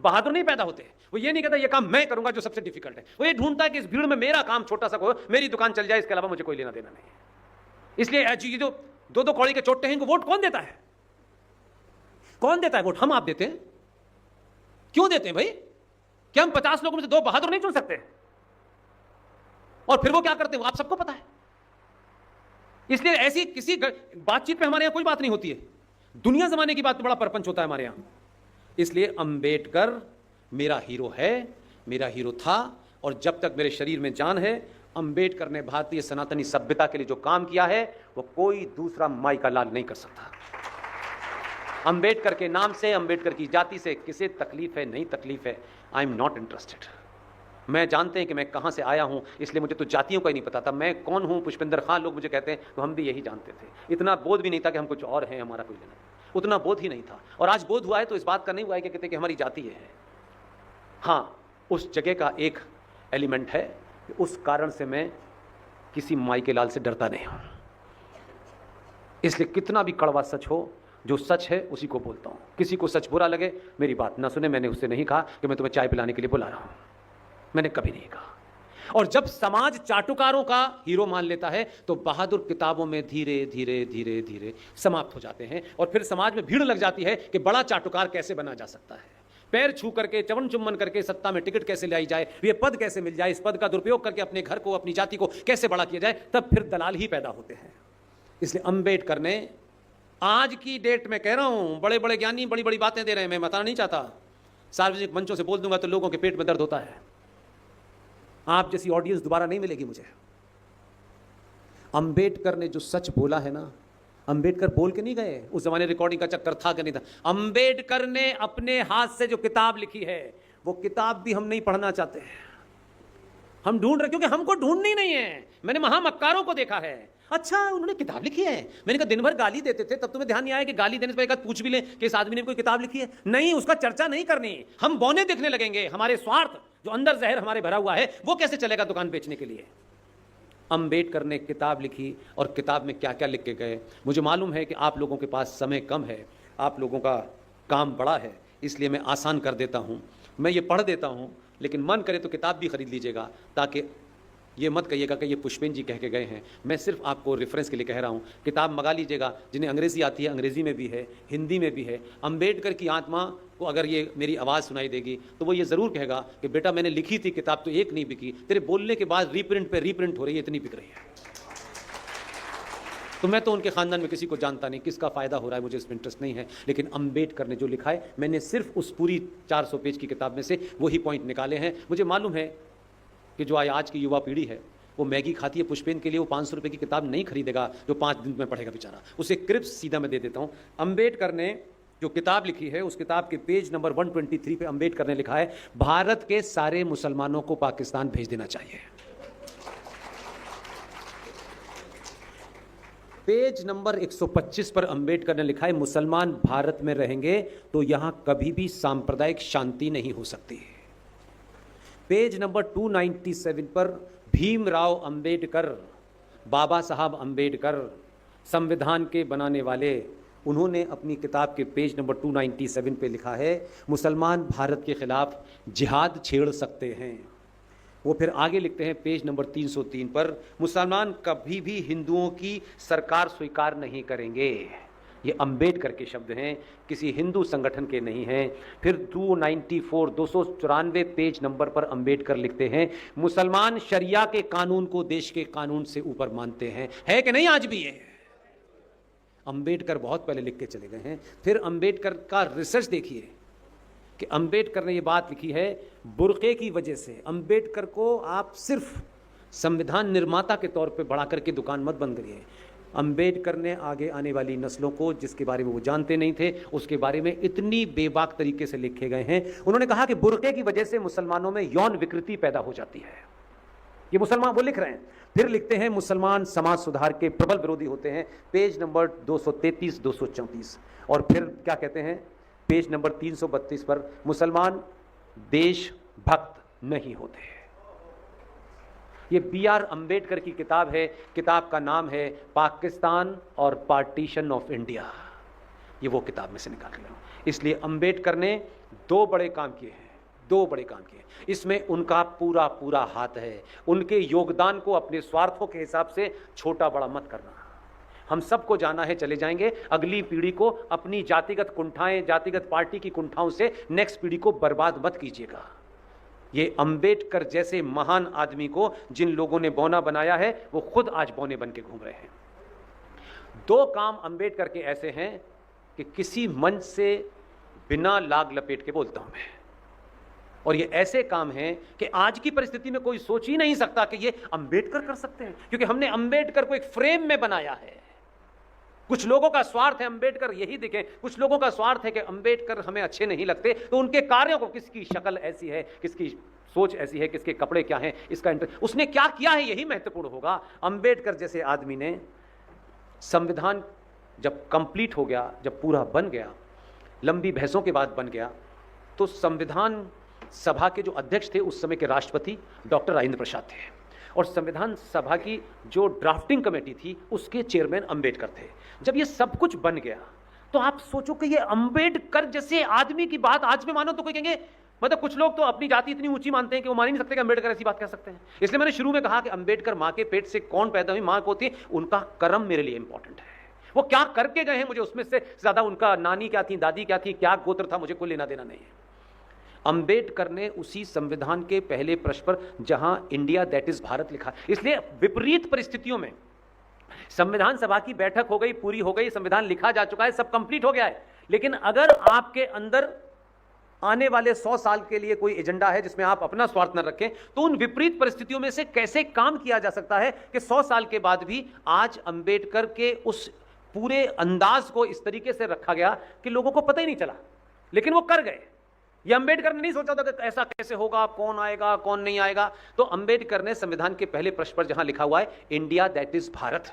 बहादुर नहीं पैदा होते। वो ये नहीं कहता ये काम मैं करूंगा जो सबसे डिफिकल्ट है, वो ये ढूंढता है कि इस भीड़ में मेरा काम छोटा सा हो, मेरी दुकान चल जाए, इसके अलावा मुझे कोई लेना देना नहीं है। इसलिए ये जो दो दो कौड़ी के चोटे हैं, इनको वोट कौन देता है? कौन देता है वोट? हम आप देते हैं। क्यों देते हैं भाई? क्या हम 50 लोगों में से 2 बहादुर नहीं चुन सकते? और फिर वो क्या करते हैं वो आप सबको पता है। इसलिए ऐसी किसी बातचीत में हमारे यहां कोई बात नहीं होती है, दुनिया जमाने की बात पे बड़ा परपंच होता है हमारे यहां। इसलिए अंबेडकर मेरा हीरो है, मेरा हीरो था, और जब तक मेरे शरीर में जान है, अंबेडकर ने भारतीय सनातनी सभ्यता के लिए जो काम किया है वो कोई दूसरा माई का लाल नहीं कर सकता। अंबेडकर के नाम से, अंबेडकर की जाति से किसे तकलीफ है, नहीं तकलीफ है, आई एम नॉट इंटरेस्टेड। मैं जानते हैं कि मैं कहां से आया हूं, इसलिए मुझे तो जातियों का ही नहीं पता था। मैं कौन हूं, पुष्पेंद्र खान लोग मुझे कहते हैं, तो हम भी यही जानते थे। इतना बोध भी नहीं था कि हम कुछ और हैं, हमारा कोई लेना, उतना बोध ही नहीं था। और आज बोध हुआ है तो इस बात का नहीं हुआ है कि कहते कि हमारी जाति है। हाँ, उस जगह का एक एलिमेंट है कि उस कारण से मैं किसी माई के लाल से डरता नहीं हूं। इसलिए कितना भी कड़वा सच हो, जो सच है उसी को बोलता हूं। किसी को सच बुरा लगे, मेरी बात ना सुने। मैंने उससे नहीं कहा कि मैं तुम्हें चाय पिलाने के लिए बुला रहा हूं, मैंने कभी नहीं कहा। और जब समाज चाटुकारों का हीरो मान लेता है तो बहादुर किताबों में धीरे धीरे धीरे धीरे समाप्त हो जाते हैं, और फिर समाज में भीड़ लग जाती है कि बड़ा चाटुकार कैसे बना जा सकता है, पैर छू करके, चवन चुम्बन करके सत्ता में टिकट कैसे लाई जाए, ये पद कैसे मिल जाए, इस पद का दुरुपयोग करके अपने घर को, अपनी जाति को कैसे बड़ा किया जाए। तब फिर दलाल ही पैदा होते हैं। इसलिए अंबेडकर ने, आज की डेट में कह रहा हूं, बड़े बड़े ज्ञानी बड़ी बड़ी बातें दे रहे हैं, मैं बताना नहीं चाहता, सार्वजनिक मंचों से बोल दूंगा तो लोगों के पेट में दर्द होता है। आप जैसी ऑडियंस दोबारा नहीं मिलेगी मुझे। अंबेडकर ने जो सच बोला है ना, अंबेडकर बोल के नहीं गए, उस जमाने रिकॉर्डिंग का चक्कर था कि नहीं था। अंबेडकर ने अपने हाथ से जो किताब लिखी है, वो किताब भी हम नहीं पढ़ना चाहते, हम ढूंढ रहे, क्योंकि हमको ढूंढनी नहीं है। मैंने महामक्कारों को देखा है, अच्छा उन्होंने किताब लिखी है, मैंने कहा दिन भर गाली देते थे, तब तुम्हें ध्यान नहीं आया कि गाली देने से एक पूछ भी ले कि इस आदमी ने कोई किताब लिखी है? नहीं, उसका चर्चा नहीं करनी। हम बौने देखने लगेंगे, हमारे स्वार्थ, जो अंदर जहर हमारे भरा हुआ है, वो कैसे चलेगा दुकान बेचने के लिए। अंबेडकर ने किताब लिखी, और किताब में क्या क्या लिख के गए। मुझे मालूम है कि आप लोगों के पास समय कम है, आप लोगों का काम बड़ा है, इसलिए मैं आसान कर देता हूँ, मैं ये पढ़ देता हूँ। लेकिन मन करे तो किताब भी खरीद लीजिएगा, ताकि ये मत कहिएगा कि ये पुष्पेन जी कह के गए हैं। मैं सिर्फ आपको रेफरेंस के लिए कह रहा हूँ। किताब मंगा लीजिएगा, जिन्हें अंग्रेज़ी आती है अंग्रेज़ी में भी है, हिंदी में भी है। अंबेडकर की आत्मा को अगर ये मेरी आवाज़ सुनाई देगी तो वो ये ज़रूर कहेगा कि बेटा मैंने लिखी थी किताब, तो एक नहीं बिकी, तेरे बोलने के बाद रीप्रिंट पे रीप्रिंट हो रही है, इतनी बिक रही है। तो मैं तो उनके ख़ानदान में किसी को जानता नहीं, किसका फ़ायदा हो रहा है मुझे इसमें इंटरेस्ट नहीं है। लेकिन अंबेडकर ने जो लिखा है, मैंने सिर्फ उस पूरी 400 पेज की किताब में से वही पॉइंट निकाले हैं। मुझे मालूम है कि जो आज की युवा पीढ़ी है वो मैगी खाती है, पुष्पेन के लिए वो 500 रुपये की किताब नहीं खरीदेगा जो 5 दिन में पढ़ेगा बेचारा, उसे क्रिप्स सीधा मैं दे देता हूँ। अंबेडकर ने जो किताब लिखी है, उस किताब के पेज नंबर 123 पे अंबेडकर ने लिखा है, भारत के सारे मुसलमानों को पाकिस्तान भेज देना चाहिए। पेज नंबर 125 पर अंबेडकर ने लिखा है, मुसलमान भारत में रहेंगे तो यहां कभी भी सांप्रदायिक शांति नहीं हो सकती। पेज नंबर 297 पर भीमराव अंबेडकर, बाबा साहब अंबेडकर, संविधान के बनाने वाले, उन्होंने अपनी किताब के पेज नंबर 297 पे लिखा है, मुसलमान भारत के खिलाफ जिहाद छेड़ सकते हैं। वो फिर आगे लिखते हैं पेज नंबर 303 पर, मुसलमान कभी भी हिंदुओं की सरकार स्वीकार नहीं करेंगे। ये अंबेडकर के शब्द हैं, किसी हिंदू संगठन के नहीं हैं। फिर 294 पेज नंबर पर अंबेडकर लिखते हैं, मुसलमान शरिया के कानून को देश के कानून से ऊपर मानते हैं। है कि नहीं? आज भी है। अंबेडकर बहुत पहले लिख के चले गए हैं। फिर अंबेडकर का रिसर्च देखिए कि अंबेडकर ने ये बात लिखी है, बुर्के की वजह से अंबेडकर को आप सिर्फ संविधान निर्माता के तौर पे बढ़ा करके दुकान मत बंद करिए। अंबेडकर ने आगे आने वाली नस्लों को, जिसके बारे में वो जानते नहीं थे, उसके बारे में इतनी बेबाक तरीके से लिखे गए हैं। उन्होंने कहा कि बुर्के की वजह से मुसलमानों में यौन विकृति पैदा हो जाती है। ये मुसलमान वो लिख रहे हैं। फिर लिखते हैं, मुसलमान समाज सुधार के प्रबल विरोधी होते हैं, पेज नंबर 233 234। और फिर क्या कहते हैं, पेज नंबर 332 पर, मुसलमान देशभक्त नहीं होते। ये B.R. अंबेडकर की किताब है। किताब का नाम है पाकिस्तान और पार्टीशन ऑफ इंडिया। ये वो किताब में से निकाल के लाऊं। इसलिए अंबेडकर ने दो बड़े काम किए हैं, दो बड़े काम किए। इसमें उनका पूरा पूरा हाथ है। उनके योगदान को अपने स्वार्थों के हिसाब से छोटा बड़ा मत करना। हम सबको जाना है, चले जाएंगे। अगली पीढ़ी को अपनी जातिगत कुंठाएं, जातिगत पार्टी की कुंठाओं से नेक्स्ट पीढ़ी को बर्बाद मत कीजिएगा। ये अंबेडकर जैसे महान आदमी को जिन लोगों ने बौना बनाया है, वो खुद आज बौने बन के घूम रहे हैं। दो काम अंबेडकर के ऐसे हैं कि किसी मंच से बिना लाग लपेट के बोलता हूं मैं, और ये ऐसे काम हैं कि आज की परिस्थिति में कोई सोच ही नहीं सकता कि ये अंबेडकर कर सकते हैं, क्योंकि हमने अंबेडकर को एक फ्रेम में बनाया है। कुछ लोगों का स्वार्थ है अंबेडकर यही दिखे, कुछ लोगों का स्वार्थ है कि अंबेडकर हमें अच्छे नहीं लगते, तो उनके कार्यों को, किसकी शक्ल ऐसी है, किसकी सोच ऐसी है, किसके कपड़े क्या हैं, इसका इंटरेस्ट, उसने क्या किया है, यही महत्वपूर्ण होगा। अंबेडकर जैसे आदमी ने संविधान जब कंप्लीट हो गया, जब पूरा बन गया, लंबी बहसों के बाद बन गया, तो संविधान सभा के जो अध्यक्ष थे उस समय के राष्ट्रपति डॉक्टर राजेंद्र प्रसाद थे, और संविधान सभा की जो ड्राफ्टिंग कमेटी थी उसके चेयरमैन अंबेडकर थे। जब ये सब कुछ बन गया तो आप सोचो कि ये अंबेडकर जैसे आदमी की बात आज में मानो तो कोई कहेंगे, मतलब कुछ लोग तो अपनी जाति इतनी ऊंची मानते हैं कि वो मान ही नहीं सकते कि अंबेडकर ऐसी बात कह सकते हैं। इसलिए मैंने शुरू में कहा कि अंबेडकर माँ के पेट से कौन पैदा हुई, माँ को होती है, उनका कर्म मेरे लिए इंपॉर्टेंट है। वो क्या करके गए हैं, मुझे उसमें से ज्यादा उनका नानी क्या थी, दादी क्या थी, क्या गोत्र था, मुझे कोई लेना देना नहीं है। अंबेडकर ने उसी संविधान के पहले पृष्ठ पर जहां इंडिया दैट इज भारत लिखा, इसलिए विपरीत परिस्थितियों में संविधान सभा की बैठक हो गई, पूरी हो गई, संविधान लिखा जा चुका है, सब कंप्लीट हो गया है, लेकिन अगर आपके अंदर आने वाले 100 साल के लिए कोई एजेंडा है जिसमें आप अपना स्वार्थ न रखें, तो उन विपरीत परिस्थितियों में से कैसे काम किया जा सकता है कि 100 साल के बाद भी आज अंबेडकर के उस पूरे अंदाज को इस तरीके से रखा गया कि लोगों को पता ही नहीं चला, लेकिन वो कर गए। ये अंबेडकर ने नहीं सोचा था कि ऐसा कैसे होगा, कौन आएगा कौन नहीं आएगा। तो अंबेडकर ने संविधान के पहले पृष्ठ पर जहां लिखा हुआ है इंडिया दैट इज भारत,